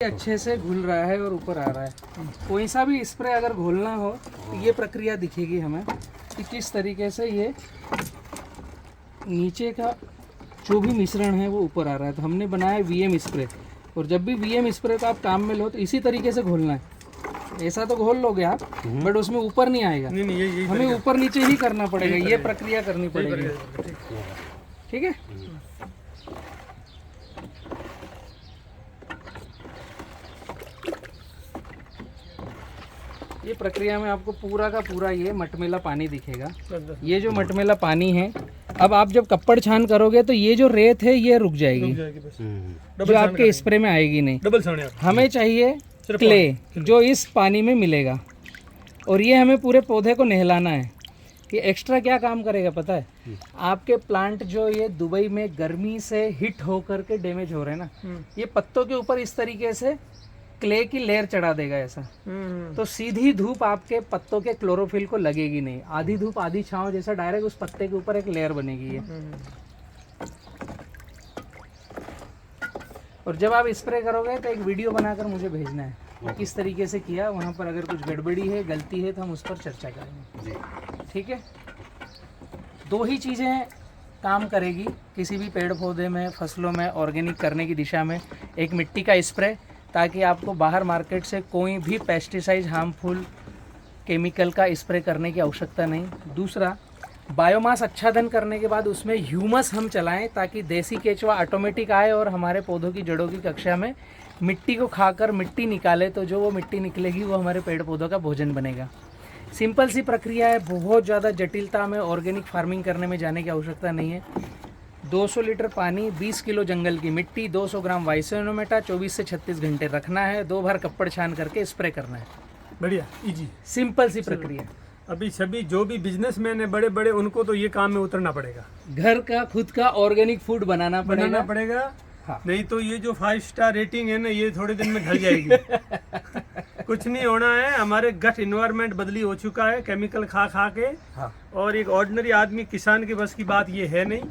अच्छे से घुल रहा है और ऊपर आ रहा है। कोई सा भी स्प्रे अगर घोलना हो तो ये प्रक्रिया दिखेगी हमें कि किस तरीके से ये नीचे का जो भी मिश्रण है वो ऊपर आ रहा है। तो हमने बनाया वीएम स्प्रे, और जब भी वीएम स्प्रे का आप काम में लो तो इसी तरीके से घोलना है। ऐसा तो घोल लोगे आप, बट उसमें ऊपर नहीं आएगा। नहीं, हमें ऊपर नीचे ही करना पड़ेगा, ये प्रक्रिया करनी पड़ेगी। ठीक है। ये प्रक्रिया में आपको पूरा का पूरा ये मटमेला पानी दिखेगा। ये जो मटमेला पानी है, अब आप जब कप्पड़ छान करोगे तो ये जो रेत है ये रुक जाएगी जो आपके स्प्रे में आएगी नहीं। हमें चाहिए क्ले जो इस पानी में मिलेगा, और ये हमें पूरे पौधे को नहलाना है। ये एक्स्ट्रा क्या काम करेगा पता है? आपके प्लांट जो ये दुबई में गर्मी से हिट होकर के डैमेज हो रहे हैं ना, ये पत्तों के ऊपर इस तरीके से क्ले की लेयर चढ़ा देगा ऐसा। तो सीधी धूप आपके पत्तों के क्लोरोफिल को लगेगी नहीं, आधी धूप आधी छांव जैसा डायरेक्ट उस पत्ते के ऊपर एक लेयर बनेगी ये। और जब आप स्प्रे करोगे तो एक वीडियो बनाकर मुझे भेजना है कि किस तरीके से किया। वहाँ पर अगर कुछ गड़बड़ी है, गलती है, तो हम उस पर चर्चा करेंगे। ठीक है। दो ही चीज़ें काम करेगी किसी भी पेड़ पौधे में, फसलों में ऑर्गेनिक करने की दिशा में। एक मिट्टी का स्प्रे, ताकि आपको बाहर मार्केट से कोई भी पेस्टिसाइड हार्मफुल केमिकल का स्प्रे करने की आवश्यकता नहीं। दूसरा, बायोमास आच्छादन करने के बाद उसमें ह्यूमस हम चलाएं, ताकि देसी केचुआ ऑटोमेटिक आए और हमारे पौधों की जड़ों की कक्षा में मिट्टी को खाकर मिट्टी निकाले। तो जो वो मिट्टी निकलेगी वो हमारे पेड़ पौधों का भोजन बनेगा। सिंपल सी प्रक्रिया है, बहुत ज़्यादा जटिलता में ऑर्गेनिक फार्मिंग करने में जाने की आवश्यकता नहीं है। 200 लीटर पानी, 20 किलो जंगल की मिट्टी, 200 ग्राम वाइसोनोमेटा, 24 से 36 घंटे रखना है, 2 बार कप्पड़ छान करके स्प्रे करना है। बढ़िया, इजी, सिंपल सी प्रक्रिया। अभी सभी जो भी बिजनेसमैन है बड़े बड़े, उनको तो ये काम में उतरना पड़ेगा। घर का खुद का ऑर्गेनिक फूड बनाना पड़ेगा। हाँ। नहीं तो ये जो 5 स्टार रेटिंग है ना, ये थोड़े दिन में ढल जाएगी। कुछ नहीं होना है, हमारे गट इन्वायरमेंट बदली हो चुका है केमिकल खा खा के। हाँ। और एक ऑर्डिनरी आदमी किसान के बस की बात ये है नहीं।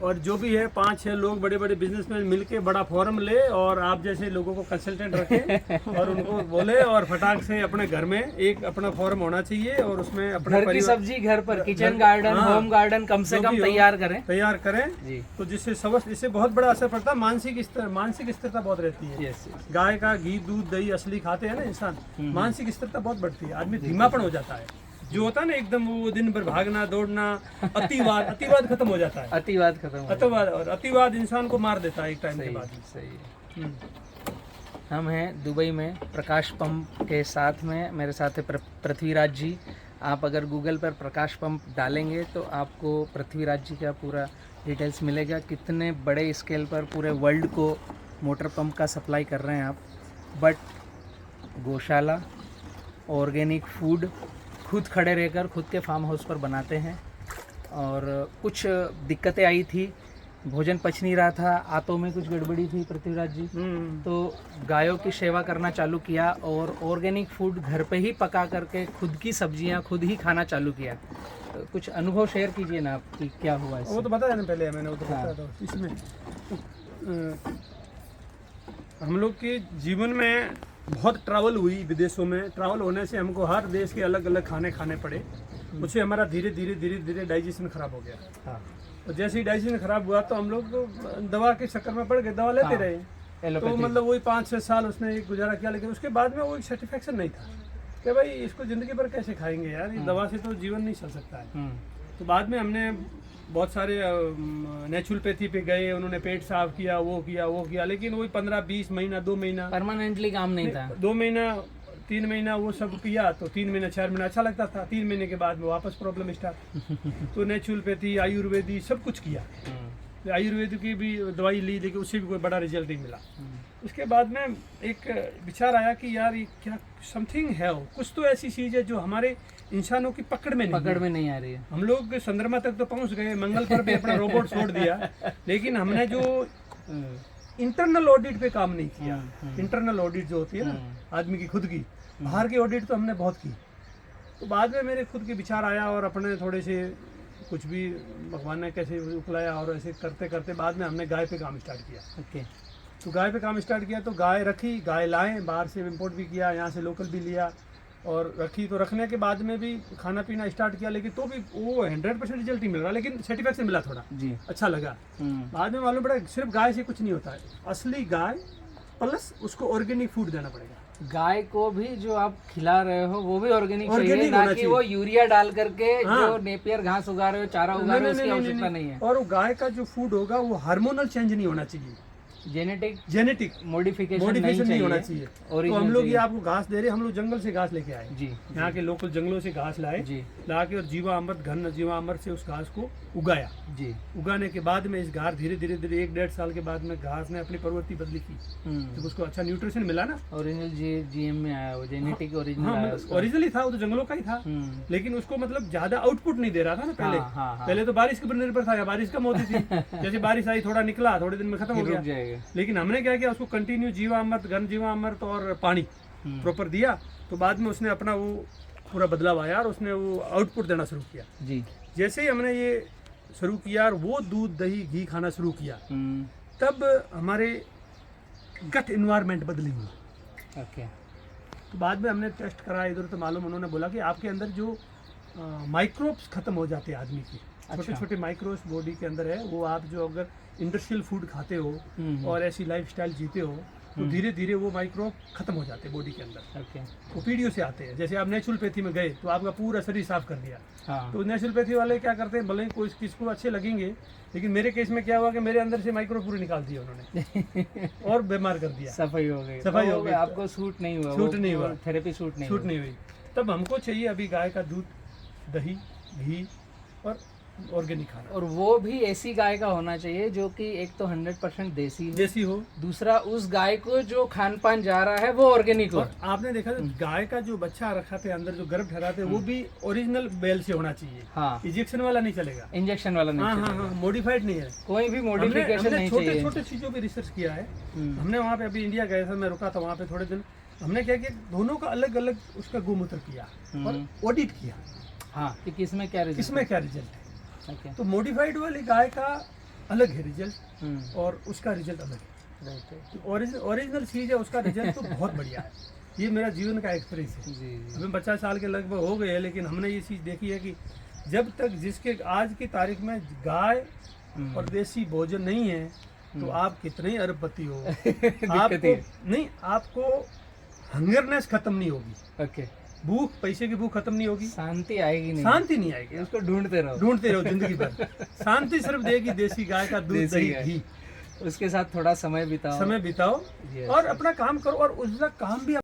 और जो भी है 5-6 लोग बड़े बड़े बिजनेसमैन मिलके बड़ा फोरम ले, और आप जैसे लोगों को कंसल्टेंट रखें और उनको बोले, और फटाक से अपने घर में एक अपना फोरम होना चाहिए, और उसमें अपने घर की सब्जी घर पर, किचन गार्डन, होम गार्डन कम से कम तैयार करें जी। तो जिससे इससे बहुत बड़ा असर पड़ता है। मानसिक स्थिरता बहुत रहती है। गाय का घी, दूध, दही असली खाते हैं ना इंसान, मानसिक स्थिरता बहुत बढ़ती है, आदमी धीमापन हो जाता है। जो होता है ना एकदम वो दिन भर भागना दौड़ना, अतिवाद खत्म हो जाता है। अतिवाद इंसान को मार देता है एक टाइम के बाद। सही है। हम हैं दुबई में प्रकाश पंप के साथ में, मेरे साथ है पृथ्वीराज जी। आप अगर गूगल पर प्रकाश पंप डालेंगे तो आपको पृथ्वीराज जी का पूरा डिटेल्स मिलेगा, कितने बड़े स्केल पर पूरे वर्ल्ड को मोटर पंप का सप्लाई कर रहे हैं आप। बट गौशाला, ऑर्गेनिक फूड खुद खड़े रहकर खुद के फार्म हाउस पर बनाते हैं। और कुछ दिक्कतें आई थी, भोजन पच नहीं रहा था, आतों में कुछ गड़बड़ी थी पृथ्वीराज जी, तो गायों की सेवा करना चालू किया और ऑर्गेनिक फूड घर पे ही पका करके खुद की सब्जियां खुद ही खाना चालू किया। तो कुछ अनुभव शेयर कीजिए ना आप कि क्या हुआ इससे। वो तो बताया ना पहले मैंने, वो तो बताया था। इसमें हम लोग के जीवन में बहुत ट्रैवल हुई विदेशों में। ट्रैवल होने से हमको हर देश के अलग अलग खाने खाने पड़े। उससे हमारा धीरे धीरे डाइजेशन खराब हो गया। हाँ। और जैसे ही डाइजेशन खराब हुआ तो हम लोग दवा के चक्कर में पड़ गए, दवा लेते रहे। तो मतलब वही 5-6 साल उसने गुजारा किया, लेकिन उसके बाद में वो एक सेटिस्फेक्शन नहीं था कि भाई इसको ज़िंदगी भर कैसे खाएंगे यार, दवा से तो जीवन नहीं चल सकता है। तो बाद में हमने बहुत सारे नेचुरोपैथी पे गए, उन्होंने पेट साफ किया, वो किया, लेकिन वही 15-20 महीना, 2 महीना परमानेंटली काम नहीं था। 2 महीना 3 महीना वो सब किया तो 3 महीना 4 महीना अच्छा लगता था। 3 महीने के बाद में वापस प्रॉब्लम स्टार्ट। तो नेचुरोपैथी, आयुर्वेदी सब कुछ किया। आयुर्वेद की भी दवाई ली, लेकिन उससे भी कोई बड़ा रिजल्ट नहीं मिला। उसके बाद में एक विचार आया कि यार ये क्या समथिंग है, कुछ तो ऐसी चीज़ है जो हमारे इंसानों की पकड़ में नहीं आ रही है। हम लोग चंद्रमा तक तो पहुंच गए, मंगल पर भी अपना रोबोट छोड़ दिया, लेकिन हमने जो इंटरनल ऑडिट पे काम नहीं किया। इंटरनल ऑडिट जो होती है ना आदमी की खुद की, बाहर की ऑडिट तो हमने बहुत की। तो बाद में मेरे खुद के विचार आया, और अपने थोड़े से कुछ भी भगवान ने कैसे उकलाया, और ऐसे करते करते बाद में हमने गाय पे काम स्टार्ट किया। तो गाय पे काम स्टार्ट किया, तो गाय रखी, गाय लाए, बाहर से इम्पोर्ट भी किया, यहाँ से लोकल भी लिया और रखी। तो रखने के बाद में भी खाना पीना स्टार्ट किया, लेकिन तो भी वो 100% रिजल्ट नहीं मिल रहा, लेकिन सेटिस्फैक्शन मिला, थोड़ा जी। अच्छा लगा। बाद में मालूम पड़ा सिर्फ गाय से कुछ नहीं होता है, असली गाय प्लस उसको ऑर्गेनिक फूड देना पड़ेगा। गाय को भी जो आप खिला रहे हो वो भी ऑर्गेनिक चाहिए, Organic ना होना कि चाहिए। वो यूरिया डाल करके हाँ। जो नेपियर घास उगा रहे हो, चारा उगा रहे हो, उसकी आवश्यकता नहीं है। और वो गाय का जो फूड होगा वो हार्मोनल चेंज नहीं होना चाहिए, जेनेटिक जेनेटिक मॉडिफिकेशन मॉडिफिकेशन नहीं होना चाहिए। चाहिए। तो हम लोग ये आपको घास दे रहे हैं, हम लोग जंगल से घास लेके आए, जी यहाँ के लोकल जंगलों से घास लाए, जी ला के और जीवा अमृत, घन जीवा अमृत से उस घास को उगाया। जी। उगाने के बाद में इस घास धीरे धीरे धीरे 1-1.5 साल के बाद में घास ने अपनी प्रवृत्ति बदली की, जब उसको अच्छा न्यूट्रिशन मिला ना। ओरिजिनल जीएम में आया वो, जेनेटिक ओरिजिनल हाँ, आया उसका। ओरिजिनली था, वो तो जंगलों का ही था, लेकिन उसको मतलब ज्यादा आउटपुट नहीं दे रहा था ना पहले। हाँ। पहले तो बारिश के ऊपर निर्भर था, या बारिश कम होती थी, जैसे बारिश आई थोड़ा निकला, थोड़े दिन में खत्म हो रुक गया। जाएगा। लेकिन हमने क्या किया, उसको कंटिन्यू जीवामृत, घन जीवामृत और पानी प्रॉपर दिया, तो बाद में उसने अपना वो पूरा बदलाव आया और उसने वो आउटपुट देना शुरू किया। जी। जैसे ही हमने ये शुरू किया और वो दूध दही घी खाना शुरू किया, तब हमारे गट इन्वायरमेंट बदली हुई। ओके। तो बाद में हमने टेस्ट करा इधर, तो मालूम उन्होंने बोला कि आपके अंदर जो माइक्रोब्स खत्म हो जाते हैं आदमी के, छोटे छोटे माइक्रोब्स बॉडी के अंदर है, वो आप जो अगर इंडस्ट्रियल फूड खाते हो और ऐसी लाइफस्टाइल जीते हो, तो धीरे धीरे वो माइक्रोब खत्म हो जाते हैं बॉडी के अंदर। ओके। वो पीढ़ियों से आते हैं। जैसे आप नेचुरोपैथी में गए तो आपका पूरा शरीर साफ कर दिया, हाँ। तो नेचुरोपैथी वाले क्या करते हैं, भले ही कोई किसको अच्छे लगेंगे, लेकिन मेरे केस में क्या हुआ कि मेरे अंदर से माइक्रोब पूरे निकाल दिए उन्होंने और बीमार कर दिया, सफाई हो गई। सफाई हो गई। आपको सूट नहीं हुआ, सूट नहीं हुआ, थेरेपी सूट नहीं छूट नहीं हुई। तब हमको चाहिए अभी गाय का दूध, दही, घी और ऑर्गेनिक खाना, और वो भी ऐसी गाय का होना चाहिए जो कि एक तो 100% देसी हो, देसी हो। दूसरा उस गाय को जो खान पान जा रहा है वो ऑर्गेनिक हो। और आपने देखा था गाय का जो बच्चा रखा थे अंदर, जो गर्भ ठहराते वो भी ओरिजिनल बैल से होना चाहिए, हाँ। इंजेक्शन वाला नहीं चलेगा, इंजेक्शन वाला नहीं हाँ हाँ चलेगा। हाँ, मॉडिफाइड नहीं है, कोई भी मॉडिफिकेशन नहीं छोटे चाहिए। छोटे चीजों पे रिसर्च किया है हमने। वहाँ पे अभी इंडिया गया था, मैं रुका था वहाँ पे थोड़े दिन, हमने क्या किया, दोनों का अलग अलग उसका गोमूत्र किया और ऑडिट किया, हाँ, कि किसमें क्या रिजल्ट किसमें क्या रिजल्ट है। ओके। तो मॉडिफाइड वाली गाय का अलग है रिजल्ट और उसका रिजल्ट अलग है। तो ओरिजिनल चीज है, उसका रिजल्ट तो बहुत बढ़िया है। ये मेरा जीवन का एक्सपीरियंस है। जी। अभी 50 साल के लगभग हो गए हैं, लेकिन हमने ये चीज़ देखी है कि जब तक जिसके आज की तारीख में गाय और देसी भोजन नहीं है, तो आप कितने ही अरबपति हो, आपको नहीं, आपको हंगरनेस खत्म नहीं होगी, ओके। भूख, पैसे की भूख खत्म नहीं होगी, शांति आएगी नहीं, शांति नहीं आएगी, उसको ढूंढते रहो, ढूंढते रहो जिंदगी भर। शांति सिर्फ देगी देसी गाय का दूध, देसी दही, गाय। घी। उसके साथ थोड़ा समय बिताओ, समय बिताओ Yes. और अपना काम करो, और उसका काम भी